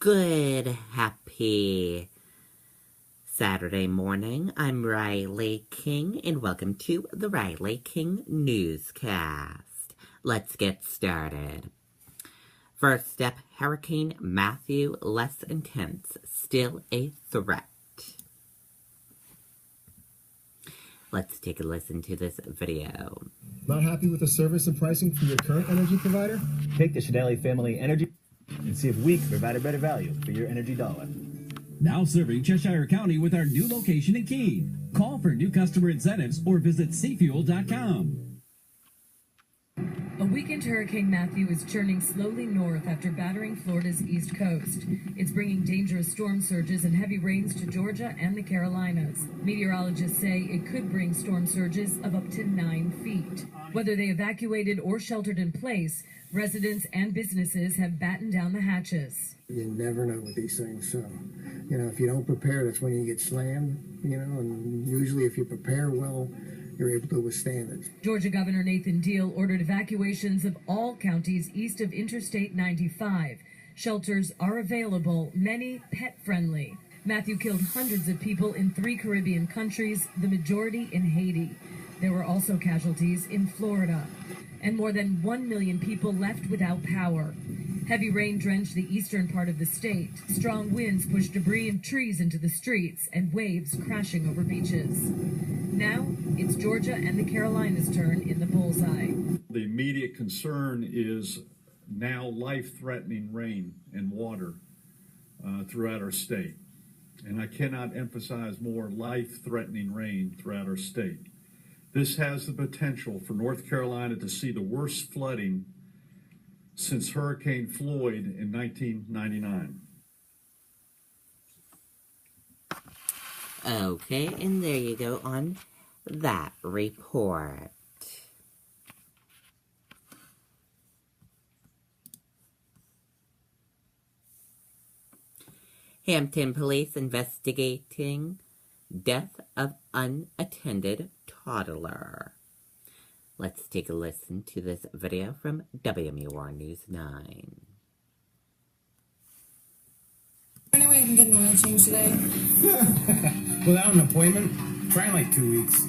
Good, happy Saturday morning. I'm Riley King, and welcome to the Riley King Newscast. Let's get started. First up, Hurricane Matthew, less intense, still a threat. Let's take a listen to this video. Not happy with the service and pricing from your current energy provider? Take the Chanelli Family Energy and see if we can provide a better value for your energy dollar. Now serving Cheshire County with our new location in Keene. Call for new customer incentives or visit cfuel.com. A weakened Hurricane Matthew is churning slowly north after battering Florida's east coast. It's bringing dangerous storm surges and heavy rains to Georgia and the Carolinas. Meteorologists say it could bring storm surges of up to 9 feet. Whether they evacuated or sheltered in place, residents and businesses have battened down the hatches. You never know with these things, so, if you don't prepare, that's when you get slammed, and usually if you prepare well, you're able to withstand it. Georgia Governor Nathan Deal ordered evacuations of all counties east of Interstate 95. Shelters are available, many pet-friendly. Matthew killed hundreds of people in 3 Caribbean countries, the majority in Haiti. There were also casualties in Florida. And more than 1 million people left without power. Heavy rain drenched the eastern part of the state. Strong winds pushed debris and trees into the streets, and waves crashing over beaches. Now, it's Georgia and the Carolinas' turn in the bullseye. The immediate concern is now life-threatening rain and water throughout our state. And I cannot emphasize more life-threatening rain throughout our state. This has the potential for North Carolina to see the worst flooding since Hurricane Floyd in 1999. Okay, and there you go on that report. Hampton police investigating death of unattended toddler. Let's take a listen to this video from WMUR News 9. Any way I can get an oil change today? Without an appointment? Try in like 2 weeks.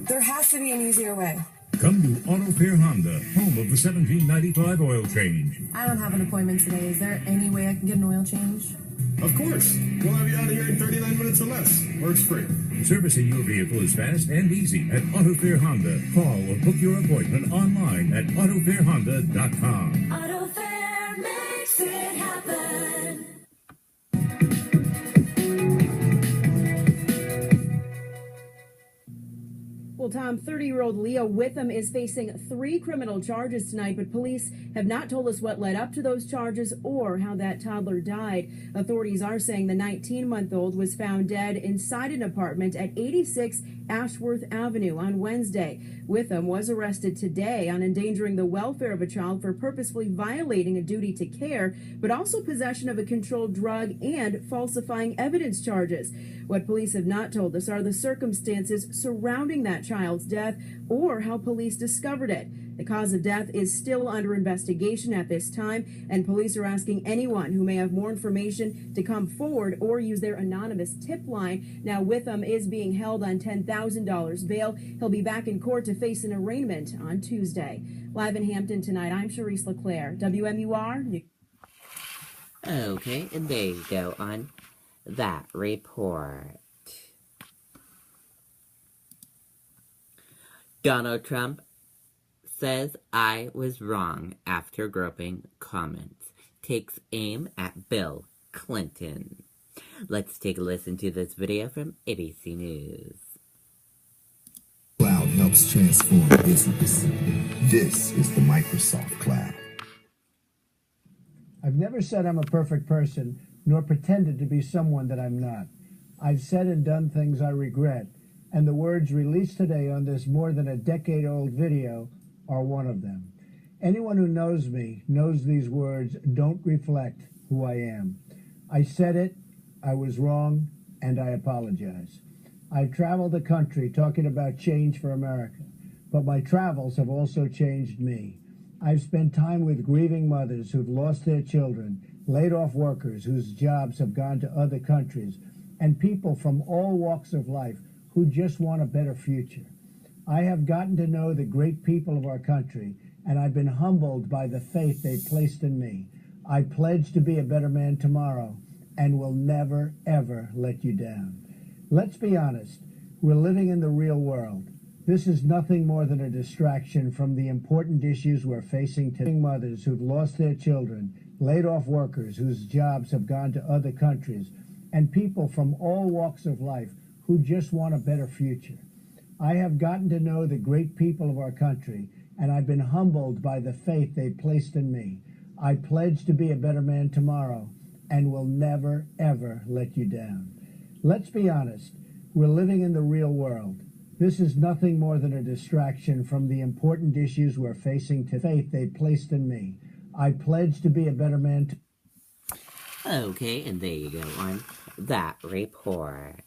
There has to be an easier way. Come to Auto Fair Honda, home of the $17.95 oil change. I don't have an appointment today. Is there any way I can get an oil change? Of course. We'll have you out of here in 39 minutes or less. Works free. Servicing your vehicle is fast and easy at Auto Fair Honda. Call or book your appointment online at autofairhonda.com. Auto Fair makes it happen. Well, Tom, 30-year-old Leah Witham is facing 3 criminal charges tonight, but police have not told us what led up to those charges or how that toddler died. Authorities are saying the 19-month-old was found dead inside an apartment at 86 Ashworth Avenue on Wednesday. Witham was arrested today on endangering the welfare of a child for purposefully violating a duty to care, but also possession of a controlled drug and falsifying evidence charges. What police have not told us are the circumstances surrounding that child's death or how police discovered it. The cause of death is still under investigation at this time, and police are asking anyone who may have more information to come forward or use their anonymous tip line. Now, Witham is being held on $10,000 bail. He'll be back in court to face an arraignment on Tuesday. Live in Hampton tonight, I'm Charisse LeClaire, WMUR. Okay, and there you go on that report. Donald Trump says I was wrong after groping comments. Takes aim at Bill Clinton. Let's take a listen to this video from ABC News. Cloud helps transform business. This is the Microsoft Cloud. I've never said I'm a perfect person, nor pretended to be someone that I'm not. I've said and done things I regret, and the words released today on this more than a decade-old video are one of them. Anyone who knows me knows these words don't reflect who I am. I said it, I was wrong, and I apologize. I've traveled the country talking about change for America, but my travels have also changed me. I've spent time with grieving mothers who've lost their children, laid off workers whose jobs have gone to other countries, and people from all walks of life who just want a better future. I have gotten to know the great people of our country, and I've been humbled by the faith they've placed in me. I pledge to be a better man tomorrow and will never, ever let you down. Let's be honest. We're living in the real world. This is nothing more than a distraction from the important issues we're facing today. Mothers who've lost their children, laid off workers whose jobs have gone to other countries, and people from all walks of life who just want a better future. I have gotten to know the great people of our country, and I've been humbled by the faith they've placed in me. I pledge to be a better man tomorrow and will never, ever let you down. Let's be honest. We're living in the real world. This is nothing more than a distraction from the important issues we're facing today. Faith they placed in me. I pledge to be a better man. Okay, and there you go on that report.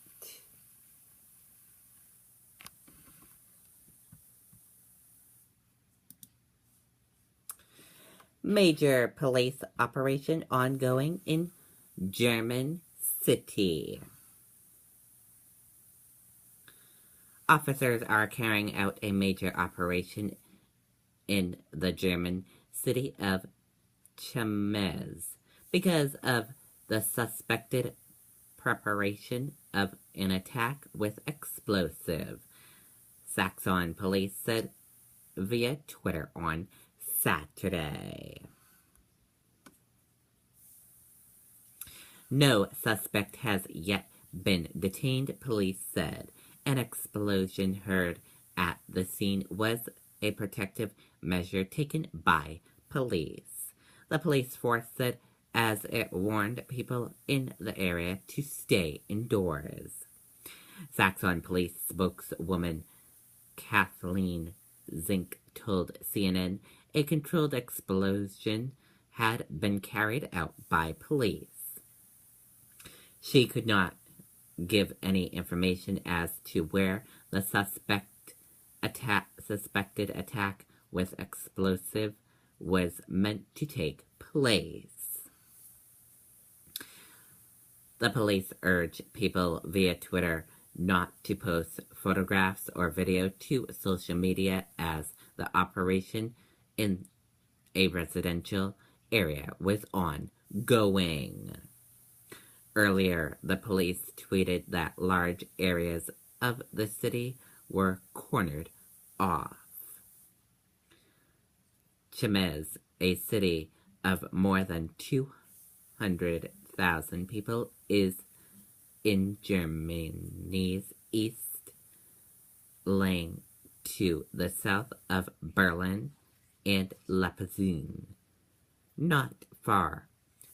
Major police operation ongoing in German city. Officers are carrying out a major operation in the German city of Chemnitz because of the suspected preparation of an attack with explosive. Saxon police said via Twitter on Saturday. No suspect has yet been detained, police said. An explosion heard at the scene was a protective measure taken by police. The police force said as it warned people in the area to stay indoors. Saxon police spokeswoman Kathleen Zink told CNN a controlled explosion had been carried out by police. She could not give any information as to where the suspected attack with explosive was meant to take place. The police urge people via Twitter not to post photographs or video to social media as the operation in a residential area was ongoing. Earlier, the police tweeted that large areas of the city were cornered off. Chemnitz, a city of more than 200,000 people, is in Germany's east, lying to the south of Berlin and Leipzig, not far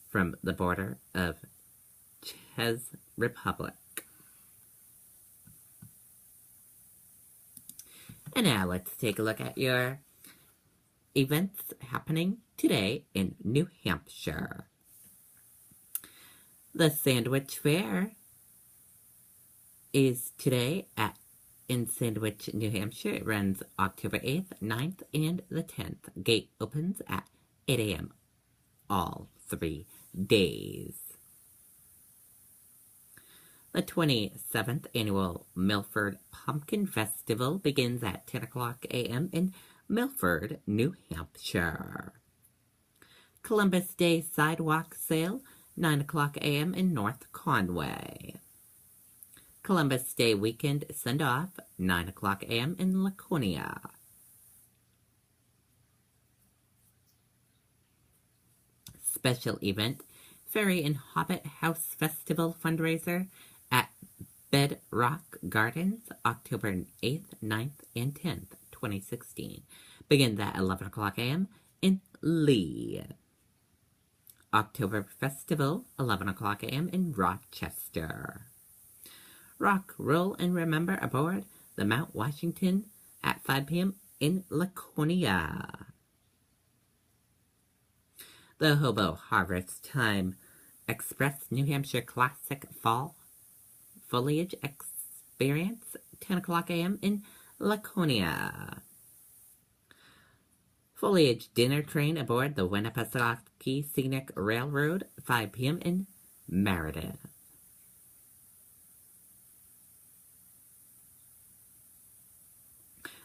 from the border of Czech Republic. And now let's take a look at your events happening today in New Hampshire. The Sandwich Fair is today in Sandwich, New Hampshire. It runs October 8th, 9th, and the 10th. Gate opens at 8 a.m. all 3 days. The 27th Annual Milford Pumpkin Festival begins at 10 o'clock a.m. in Milford, New Hampshire. Columbus Day Sidewalk Sale, 9 o'clock a.m. in North Conway. Columbus Day Weekend Send-Off, 9 o'clock a.m. in Laconia. Special event, Fairy and Hobbit House Festival fundraiser at Bedrock Gardens, October 8th, 9th, and 10th, 2016. Begins at 11 o'clock a.m. in Lee. October Festival, 11 o'clock a.m. in Rochester. Rock, Roll, and Remember aboard the Mount Washington at 5 p.m. in Laconia. The Hobo Harvest Time Express New Hampshire Classic Fall Foliage Experience, 10 o'clock a.m. in Laconia. Foliage dinner train aboard the Winnipesaukee Scenic Railroad, 5 p.m. in Meredith.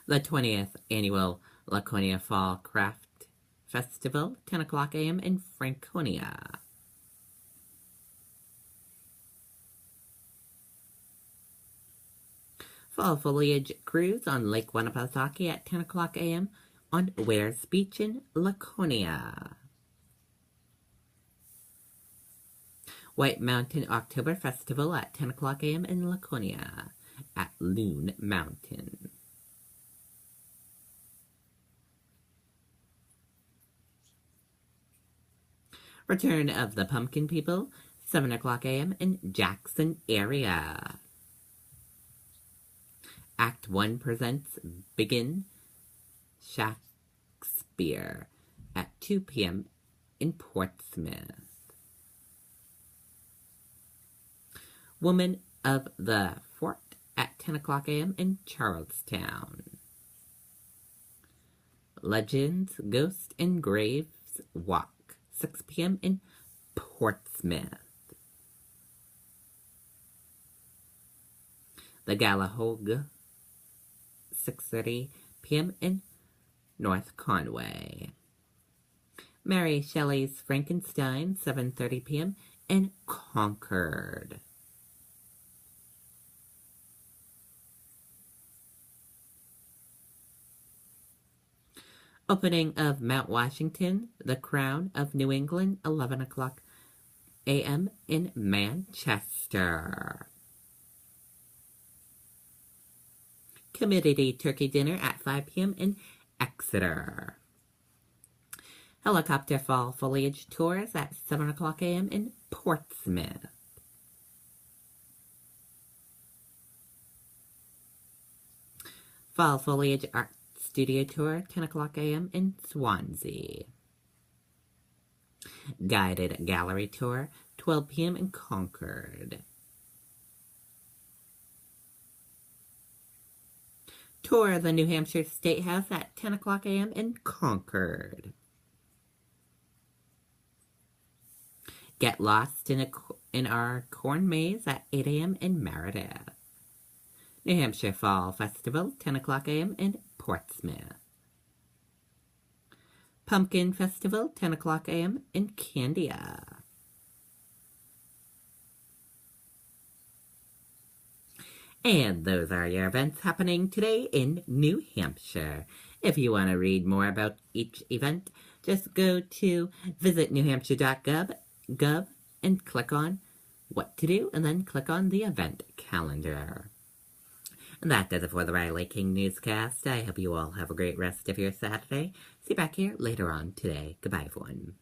The 20th Annual Laconia Fall Craft Festival, 10 o'clock a.m. in Franconia. Fall Foliage Cruise on Lake Winnipesaukee at 10 o'clock a.m. on Wares Beach in Laconia. White Mountain October Festival at 10 o'clock a.m. in Laconia at Loon Mountain. Return of the Pumpkin People, 7 o'clock a.m. in Jackson area. Act 1 presents Begin Shakespeare at 2 p.m. in Portsmouth. Woman of the Fort at 10 o'clock a.m. in Charlestown. Legends, Ghost, and Graves Walk, 6 p.m. in Portsmouth. The Galahogue, 6:30 p.m. in North Conway. Mary Shelley's Frankenstein, 7:30 p.m. in Concord. Opening of Mount Washington, The Crown of New England, 11 o'clock a.m. in Manchester. Community Turkey Dinner at 5 p.m. in Exeter. Helicopter Fall Foliage Tours at 7 o'clock a.m. in Portsmouth. Fall Foliage Art Studio Tour, 10 o'clock a.m. in Swansea. Guided Gallery Tour, 12 p.m. in Concord. Tour of the New Hampshire State House at 10 o'clock a.m. in Concord. Get lost in our corn maze at 8 a.m. in Meredith. New Hampshire Fall Festival, 10 o'clock a.m. in Portsmouth. Pumpkin Festival, 10 o'clock a.m. in Candia. And those are your events happening today in New Hampshire. If you want to read more about each event, just go to visitnewhampshire.gov and click on what to do, and then click on the event calendar. And that does it for the Riley King Newscast. I hope you all have a great rest of your Saturday. See you back here later on today. Goodbye, everyone.